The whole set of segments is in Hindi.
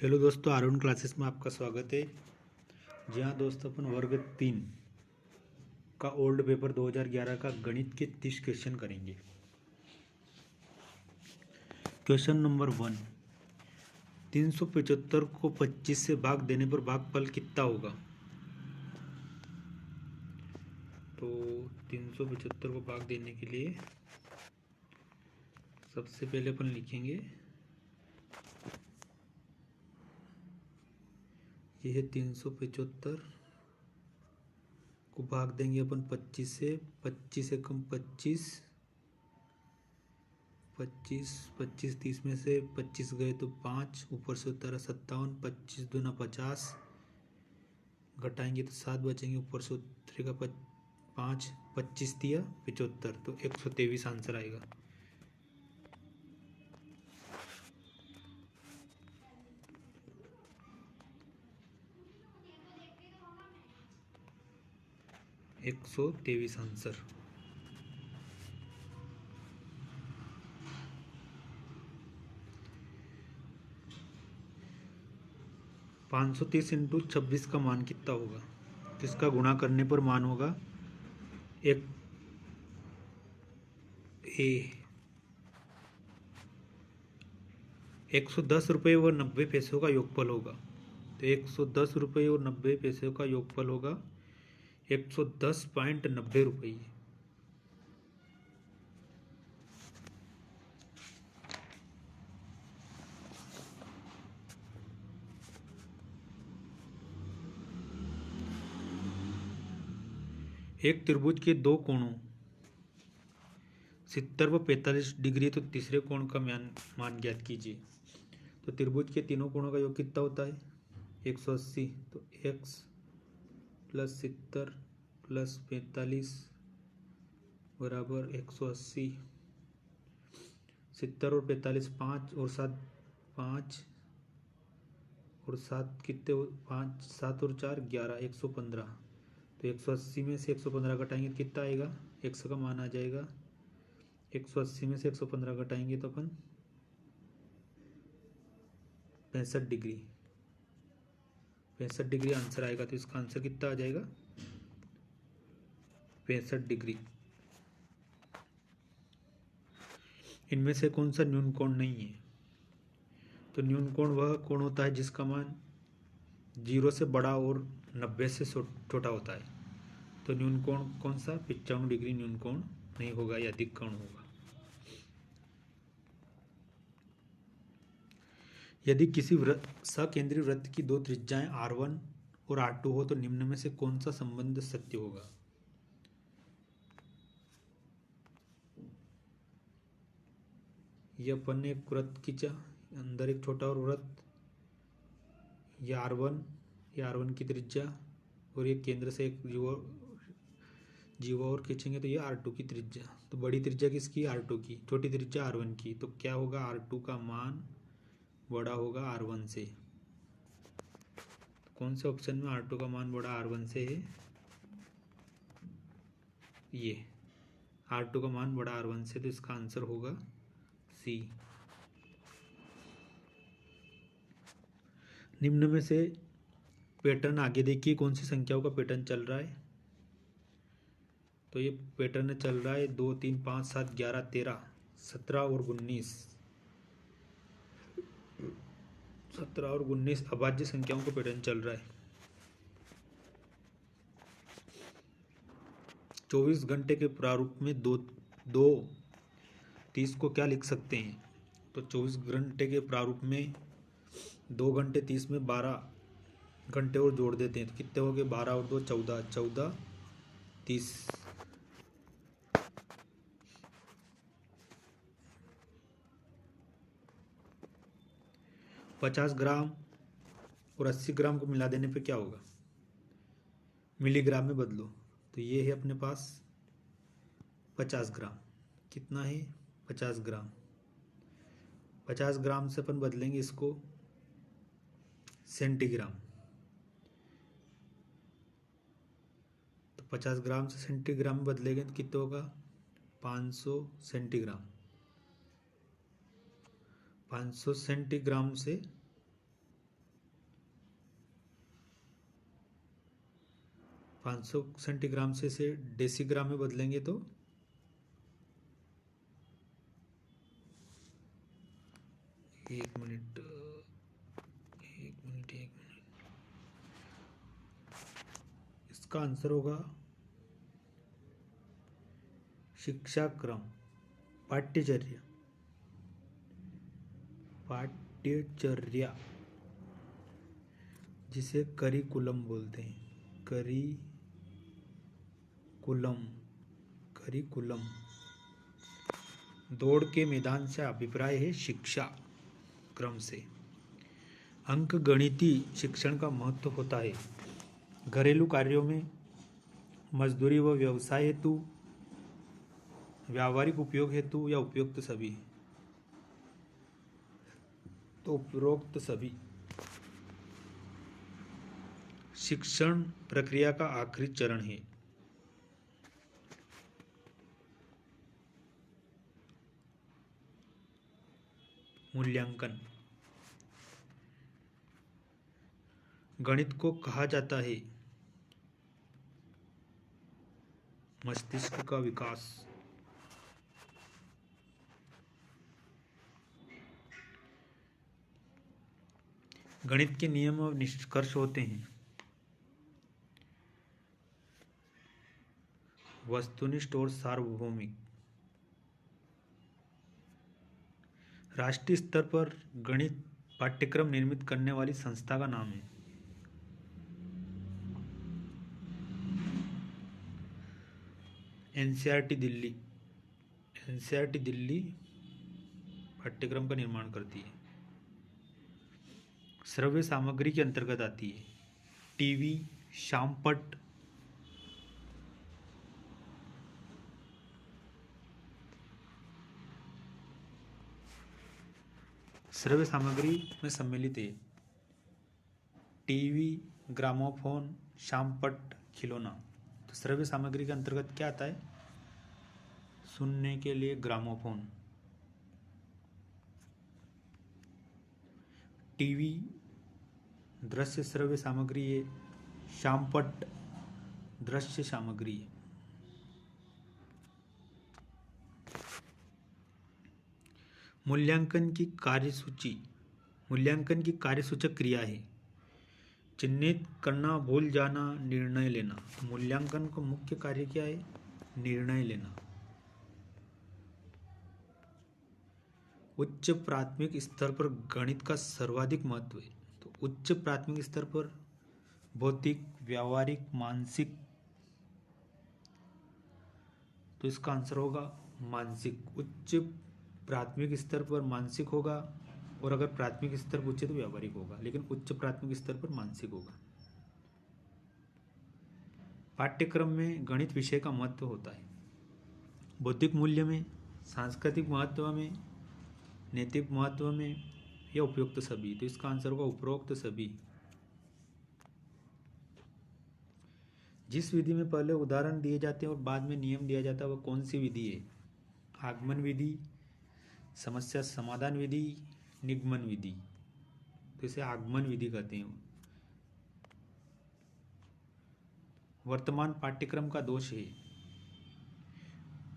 हेलो दोस्तों, आरुण क्लासेस में आपका स्वागत है। जी हाँ दोस्तों, अपन वर्ग 3 का ओल्ड पेपर 2011 का गणित के 30 क्वेश्चन करेंगे। क्वेश्चन नंबर 1, 375 को 25 से भाग देने पर भागफल कितना होगा। तो 375 को भाग देने के लिए सबसे पहले अपन लिखेंगे, यह है 375 को भाग देंगे अपन 25 से। 25 एकम 25, 25 30 में से 25 गए तो 5, ऊपर से उतारा 57, 25 दूना 50, घटाएंगे तो 7 बचेंगे, ऊपर से उतरेगा 5, 25 दिया 75, तो 123 आंसर आएगा। एक 123 आंसर। पाँच सौ 30 इंटू 26 का मान कितना होगा। तो इसका गुणा करने पर मान होगा एक 110 रुपये और 90 पैसों का योगफल होगा। तो 110 रुपये और 90 पैसों का योगफल होगा 110.90 रुपये। एक त्रिभुज के दो कोणों 70 व 45 डिग्री, तो तीसरे कोण का मान ज्ञात कीजिए। तो त्रिभुज के तीनों कोणों का योग कितना होता है 180। तो x प्लस 70 प्लस 45 बराबर 180। 70 और 45 5 और 7 5 और 7 कितने 5 7 और 4 11 115। तो 180 में से 115 घटाएंगे तो कितना आएगा, 100 का मान आ जाएगा। 180 में से 115 घटाएंगे तो अपन 65 डिग्री, 65 डिग्री आंसर आएगा। तो इसका आंसर कितना आ जाएगा 65 डिग्री। इनमें से कौन सा न्यून कोण नहीं है। तो न्यून कोण वह कोण होता है जिसका मान 0 से बड़ा और 90 से छोटा होता है। तो न्यून कोण कौन सा 95 डिग्री न्यून कोण नहीं होगा, या अधिक कोण होगा। यदि किसी सकेंद्रीय वृत्त की दो त्रिज्याएं R1 और R2 हो तो निम्न में से कौन सा संबंध सत्य होगा। यह अपन ने एक वृत्त खींचा, अंदर एक छोटा और वृत्त, यह R1 की त्रिज्या, और ये केंद्र से एक जीवा और खींचेंगे तो ये R2 की त्रिज्या। तो बड़ी त्रिज्या किसकी, R2 की, छोटी त्रिज्या R1 की। तो क्या होगा, R2 का मान बड़ा होगा R1 से। कौन से ऑप्शन में R2 का मान बड़ा R1 से है, ये R2 का मान बड़ा R1 से। तो इसका आंसर होगा C। निम्न में से पैटर्न आगे देखिए, कौन सी संख्याओं का पैटर्न चल रहा है। तो ये पैटर्न चल रहा है 2 3 5 7 11 13 17 और 19। 17 और 19 अभाज्य संख्याओं का पैटर्न चल रहा है। 24 घंटे के प्रारूप में दो 30 को क्या लिख सकते हैं। तो 24 घंटे के प्रारूप में 2 घंटे 30 में 12 घंटे और जोड़ देते हैं तो कितने हो गए, 12 और 2 14, 14 30। पचास ग्राम और 80 ग्राम को मिला देने पे क्या होगा, मिलीग्राम में बदलो। तो ये है अपने पास 50 ग्राम। कितना है 50 ग्राम। 50 ग्राम से अपन बदलेंगे इसको सेंटीग्राम। तो 50 ग्राम से सेंटीग्राम में बदलेंगे तो कितना होगा 500 सेंटीग्राम। 500 सेंटीग्राम से 500 सेंटीग्राम से इसे डेसीग्राम में बदलेंगे तो एक मिनट। इसका आंसर होगा शिक्षाक्रम, पाठ्यचर्या। पाठ्यचर्या जिसे करिकुलम बोलते हैं, करिकुलम। दौड़ के मैदान से अभिप्राय है शिक्षा क्रम से। अंक गणितीय शिक्षण का महत्व होता है घरेलू कार्यों में, मजदूरी व व्यवसाय हेतु, व्यावहारिक उपयोग हेतु या उपयुक्त सभी। तो उपरोक्त सभी। शिक्षण प्रक्रिया का आखिरी चरण है। मूल्यांकन। गणित को कहा जाता है मस्तिष्क का विकास। गणित के नियम और निष्कर्ष होते हैं वस्तुनिष्ठ और सार्वभौमिक। राष्ट्रीय स्तर पर गणित पाठ्यक्रम निर्मित करने वाली संस्था का नाम है एनसीईआरटी दिल्ली। एनसीईआरटी दिल्ली पाठ्यक्रम का निर्माण करती है। श्रव्य सामग्री के अंतर्गत आती है टीवी, शामपट, श्रव्य सामग्री में सम्मिलित है टीवी, ग्रामोफोन, शामपट, खिलौना। तो श्रव्य सामग्री के अंतर्गत क्या आता है? सुनने के लिए ग्रामोफोन, टीवी दृश्य श्रव्य सामग्री है, शामपट दृश्य सामग्री है। मूल्यांकन की कार्यसूची। मूल्यांकन की कार्यसूचक क्रिया है चिन्हित करना, भूल जाना, निर्णय लेना। तो मूल्यांकन का मुख्य कार्य क्या है? निर्णय लेना। उच्च प्राथमिक स्तर पर गणित का सर्वाधिक महत्व है। तो उच्च प्राथमिक स्तर पर भौतिक, व्यावहारिक, मानसिक। तो इसका आंसर होगा मानसिक। उच्च प्राथमिक स्तर पर मानसिक होगा, और अगर प्राथमिक स्तर पूछे तो व्यावहारिक होगा, लेकिन उच्च प्राथमिक स्तर पर मानसिक होगा। पाठ्यक्रम में गणित विषय का महत्व होता है बौद्धिक मूल्य में, सांस्कृतिक महत्व में, नैतिक महत्व में या उपयुक्त सभी। तो इसका आंसर होगा उपरोक्त सभी। जिस विधि में पहले उदाहरण दिए जाते हैं और बाद में नियम दिया जाता है वह कौन सी विधि है? आगमन विधि, समस्या समाधान विधि, निगमन विधि। तो इसे आगमन विधि कहते हैं। वर्तमान पाठ्यक्रम का दोष है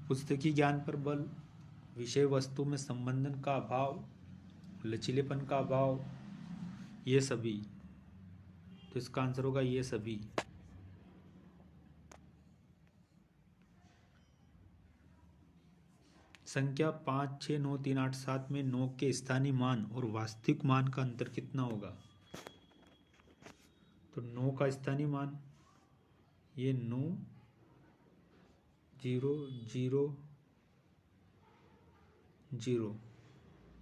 पुस्तकीय ज्ञान पर बल, विषय वस्तु में संबंधन का अभाव, लचीलेपन का अभाव, ये सभी। तो इसका आंसर होगा ये सभी। संख्या 5, 6, 9, 3, 8, 7 में 9 के स्थानीय मान और वास्तविक मान का अंतर कितना होगा? तो 9 का स्थानीय मान ये 9, 0, 0, 0,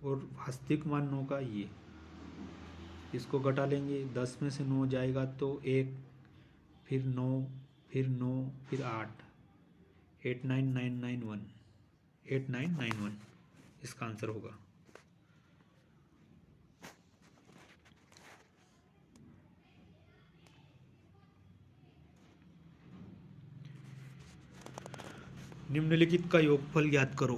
और वास्तविक मान 9 का ये। इसको घटा लेंगे, 10 में से 9 जाएगा तो 1, फिर 9, फिर 9, फिर 8, 89991, 8991 इसका आंसर होगा। निम्नलिखित का योगफल ज्ञात करो।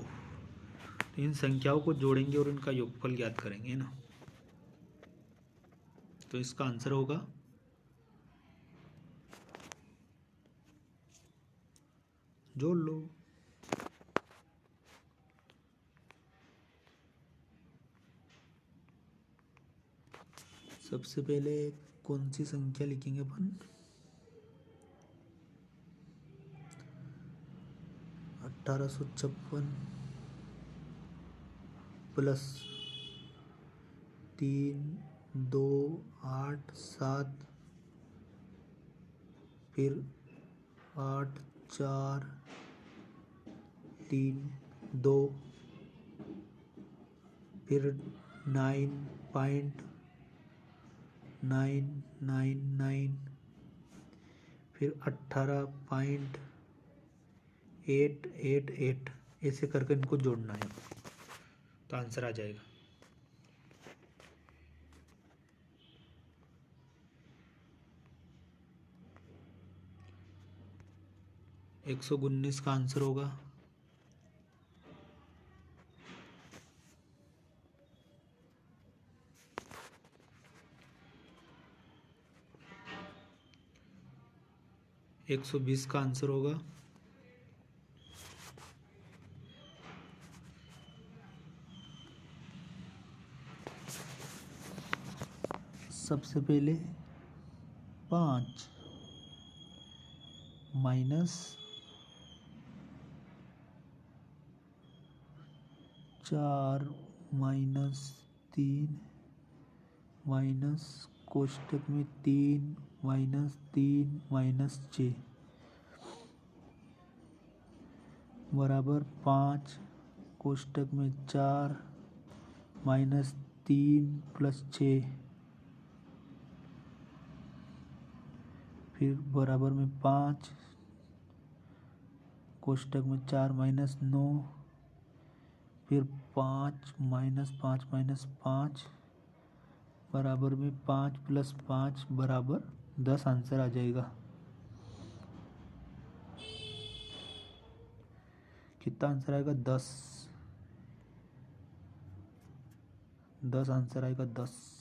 तो इन संख्याओं को जोड़ेंगे और इनका योगफल ज्ञात करेंगे ना। तो इसका आंसर होगा जोड़ लो। सबसे पहले कौन सी संख्या लिखेंगे अपन? 1856 प्लस 3287, फिर 8432, फिर 9.999, फिर 18.888, ऐसे करके इनको जोड़ना है तो आंसर आ जाएगा। एक 119 का आंसर होगा 120 का आंसर होगा 5 माइनस 4 माइनस 3 माइनस कोष्टक में 3 माइनस 3 माइनस 6 बराबर 5 कोष्टक में 4 माइनस 3 प्लस 6, फिर बराबर में 5 कोष्टक में 4 माइनस 9, फिर 5 माइनस 5 माइनस 5 बराबर में 5 प्लस 5 बराबर 10 आंसर आ जाएगा। कितना आंसर आएगा? 10 आंसर आएगा 10।